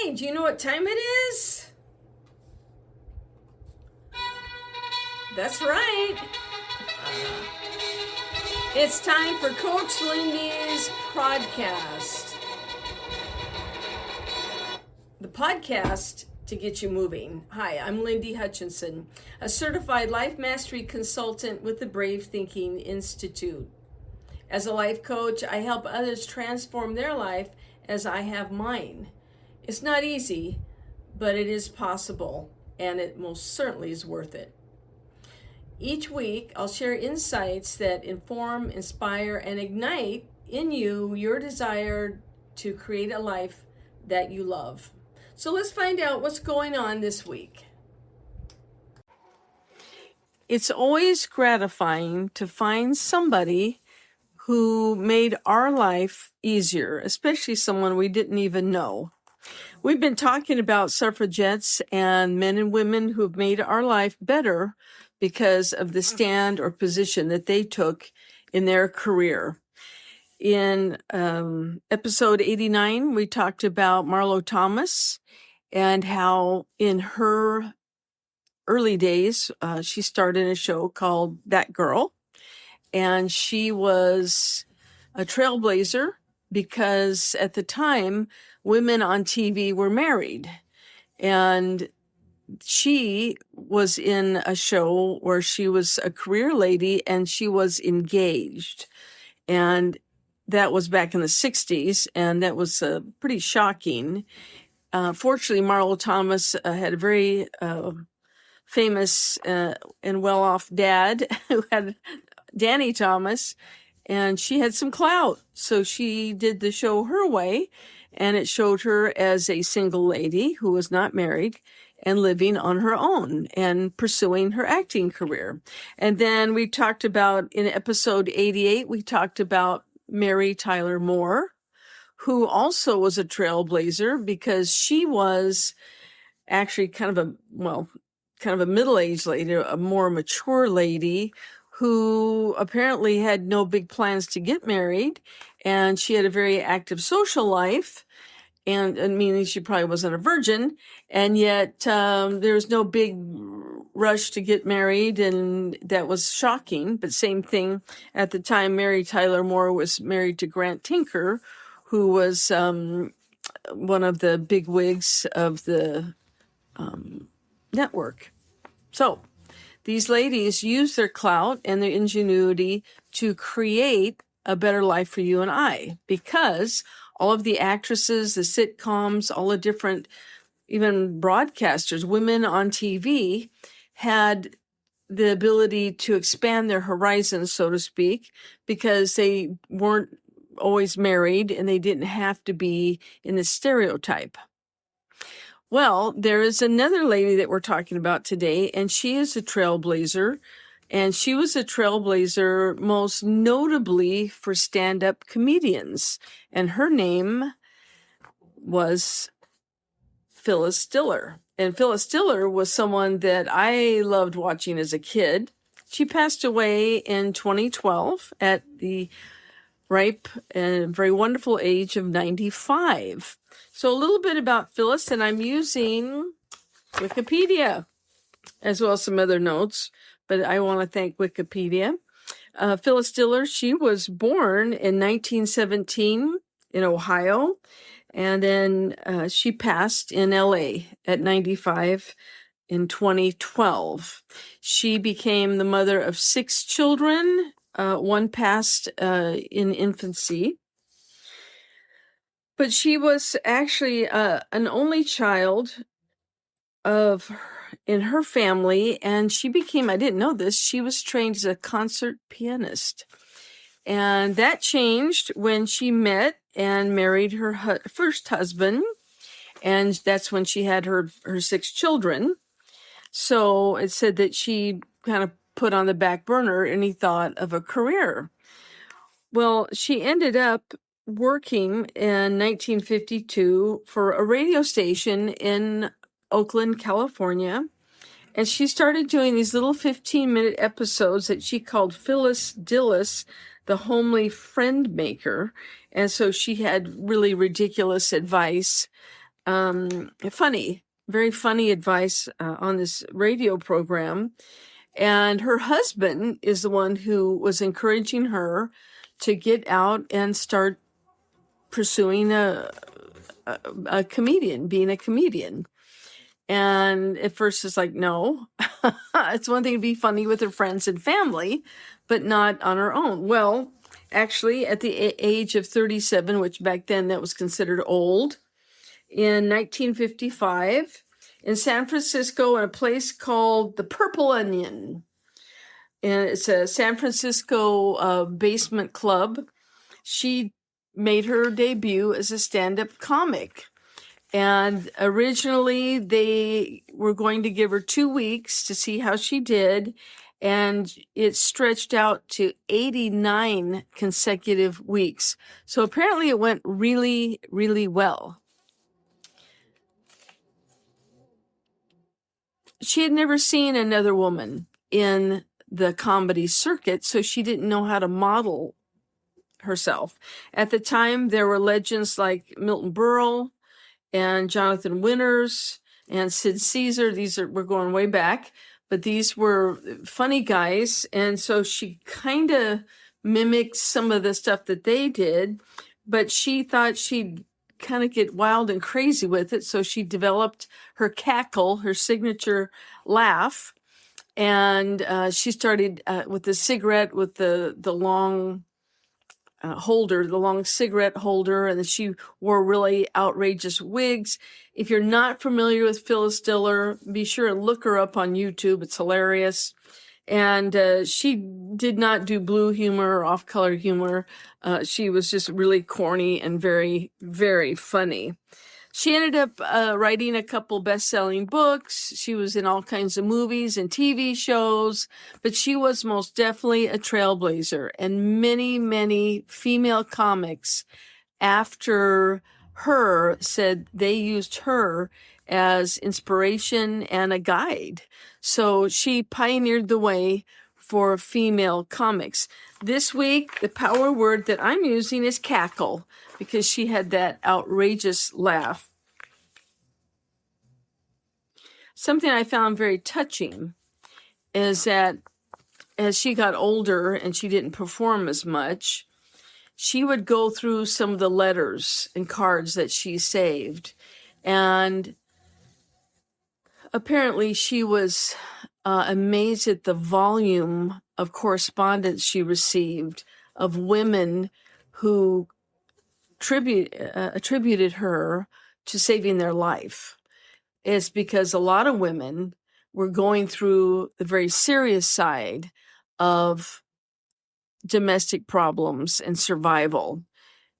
Hey, do you know what time it is? That's right. It's time for Coach Lindy's podcast. The podcast to get you moving. Hi, I'm Lindy Hutchinson, a certified life mastery consultant with the Brave Thinking Institute. As a life coach, I help others transform their life as I have mine. It's not easy, but it is possible, and it most certainly is worth it. Each week, I'll share insights that inform, inspire, and ignite in you your desire to create a life that you love. So let's find out what's going on this week. It's always gratifying to find somebody who made our life easier, especially someone we didn't even know. We've been talking about suffragettes and men and women who've made our life better because of the stand or position that they took in their career. In episode 89, we talked about Marlo Thomas and how in her early days, she started a show called That Girl. And she was a trailblazer because at the time, women on TV were married. And she was in a show where she was a career lady and she was engaged. And that was back in the 60s, and that was pretty shocking. Fortunately, Marlo Thomas had a very famous and well-off dad who had Danny Thomas, and she had some clout. So she did the show her way, and it showed her as a single lady who was not married and living on her own and pursuing her acting career. And then we talked about, in episode 88, we talked about Mary Tyler Moore, who also was a trailblazer because she was actually kind of a middle-aged lady, a more mature lady who apparently had no big plans to get married, and she had a very active social life, and meaning she probably wasn't a virgin, and yet there was no big rush to get married, and that was shocking. But same thing at the time, Mary Tyler Moore was married to Grant Tinker, who was one of the big wigs of the network. So these ladies use their clout and their ingenuity to create a better life for you and I, because all of the actresses, the sitcoms, all the different, even broadcasters, women on TV, had the ability to expand their horizons, so to speak, because they weren't always married and they didn't have to be in the stereotype. Well, there is another lady that we're talking about today, and she is a trailblazer, and she was a trailblazer most notably for stand-up comedians, and her name was Phyllis Diller. And Phyllis Diller was someone that I loved watching as a kid. She passed away in 2012 at the ripe and very wonderful age of 95. So a little bit about Phyllis, and I'm using Wikipedia as well as some other notes, but I want to thank Wikipedia. Phyllis Diller, she was born in 1917 in Ohio, and then she passed in LA at 95 in 2012. She became the mother of 6 children. One passed in infancy. But she was actually an only child in her family, and she became, I didn't know this, she was trained as a concert pianist. And that changed when she met and married her first husband, and that's when she had her 6 children. So it said that she kind of put on the back burner any thought of a career. Well, she ended up working in 1952 for a radio station in Oakland, California. And she started doing these little 15-minute episodes that she called Phyllis Diller, the homely friend maker. And so she had really ridiculous advice funny, very funny advice on this radio program. And her husband is the one who was encouraging her to get out and start pursuing a comedian, being a comedian. And at first it's like, no, it's one thing to be funny with her friends and family, but not on her own. Well, actually, at the age of 37, which back then that was considered old, in 1955, in San Francisco, in a place called the Purple Onion, and it's a San Francisco basement club, she made her debut as a stand-up comic. And originally they were going to give her 2 weeks to see how she did. And it stretched out to 89 consecutive weeks. So apparently it went really, really well. She had never seen another woman in the comedy circuit, so she didn't know how to model herself. At the time, there were legends like Milton Berle and Jonathan Winters and Sid Caesar. We're going way back, but these were funny guys. And so she kind of mimicked some of the stuff that they did, but she thought she'd kind of get wild and crazy with it. So she developed her cackle, her signature laugh. And she started with the cigarette with the long holder, the long cigarette holder, and she wore really outrageous wigs. If you're not familiar with Phyllis Diller, be sure to look her up on YouTube. It's hilarious. And she did not do blue humor or off-color humor. She was just really corny and very, very funny. She ended up writing a couple best-selling books. She was in all kinds of movies and TV shows, but she was most definitely a trailblazer. And many, many female comics after her said they used her as inspiration and a guide. So she pioneered the way for female comics. This week, the power word that I'm using is cackle, because she had that outrageous laugh. Something I found very touching is that as she got older and she didn't perform as much, she would go through some of the letters and cards that she saved. And apparently she was amazed at the volume of correspondence she received of women who attributed her to saving their life. It's because a lot of women were going through the very serious side of domestic problems and survival.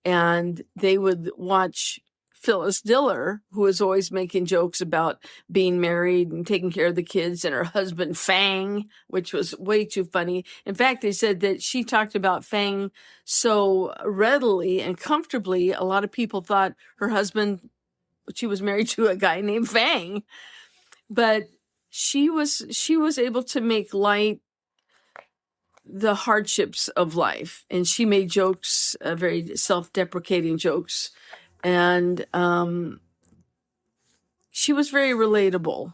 And they would watch Phyllis Diller, who was always making jokes about being married and taking care of the kids, and her husband Fang, which was way too funny. In fact, they said that she talked about Fang so readily and comfortably, a lot of people thought her husband, she was married to a guy named Fang. But she was able to make light the hardships of life, and she made jokes, very self-deprecating jokes. And she was very relatable,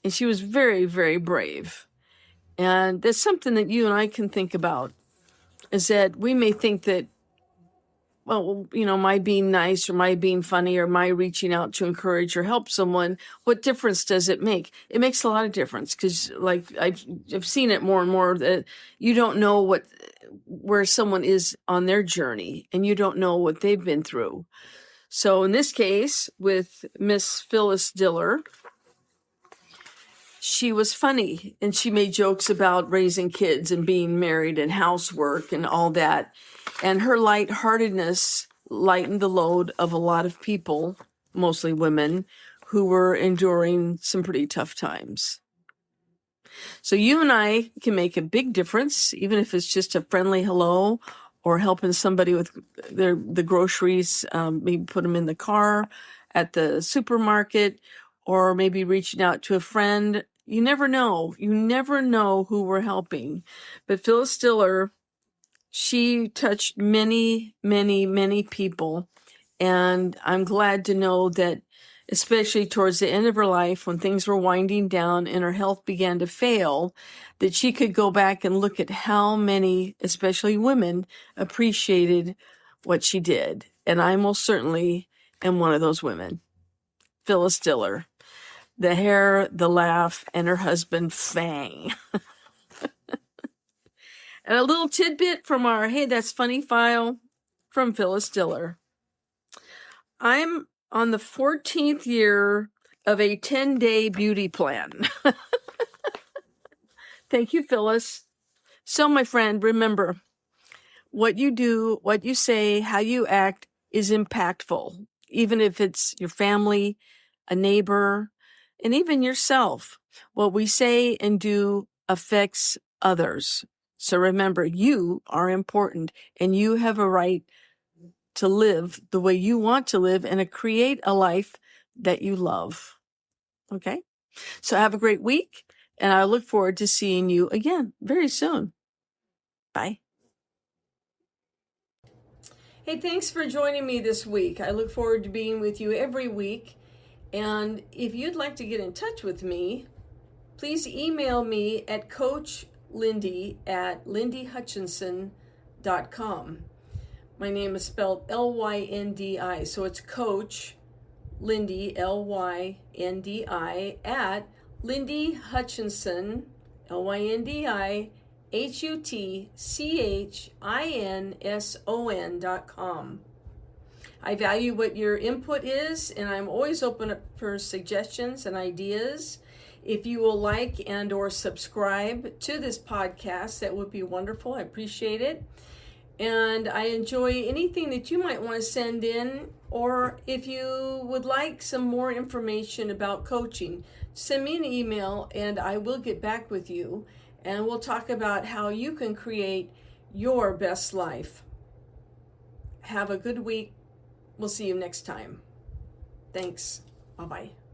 and she was very, very brave. And that's something that you and I can think about, is that we may think that, well, you know, my being nice or my being funny or my reaching out to encourage or help someone, what difference does it make? It makes a lot of difference, because like I've seen it more and more, that you don't know where someone is on their journey, and you don't know what they've been through. So in this case, with Miss Phyllis Diller, she was funny, and she made jokes about raising kids and being married and housework and all that. And her lightheartedness lightened the load of a lot of people, mostly women, who were enduring some pretty tough times. So you and I can make a big difference, even if it's just a friendly hello, or helping somebody with the groceries, maybe put them in the car at the supermarket, or maybe reaching out to a friend. You never know. You never know who we're helping. But Phyllis Diller, she touched many, many, many people. And I'm glad to know that, especially towards the end of her life, when things were winding down and her health began to fail, that she could go back and look at how many, especially women, appreciated what she did. And I most certainly am one of those women. Phyllis Diller, the hair, the laugh, and her husband, Fang. And a little tidbit from our Hey, That's Funny file from Phyllis Diller. I'm on the 14th year of a 10-day beauty plan. Thank you, Phyllis. So, my friend, remember, what you do, what you say, how you act is impactful, even if it's your family, a neighbor, and even yourself. What we say and do affects others. So remember, you are important and you have a right to live the way you want to live and to create a life that you love. Okay? So have a great week, and I look forward to seeing you again very soon. Bye. Hey, thanks for joining me this week. I look forward to being with you every week. And if you'd like to get in touch with me, please email me at coachlindy@lindyhutchinson.com. My name is spelled L-Y-N-D-I, so it's Coach Lindy, L-Y-N-D-I, at Lindy Hutchinson, LYNDIHUTCHINSON.com. I value what your input is, and I'm always open up for suggestions and ideas. If you will like and or subscribe to this podcast, that would be wonderful. I appreciate it. And I enjoy anything that you might want to send in, or if you would like some more information about coaching, send me an email and I will get back with you, and we'll talk about how you can create your best life. Have a good week. We'll see you next time. Thanks. Bye-bye.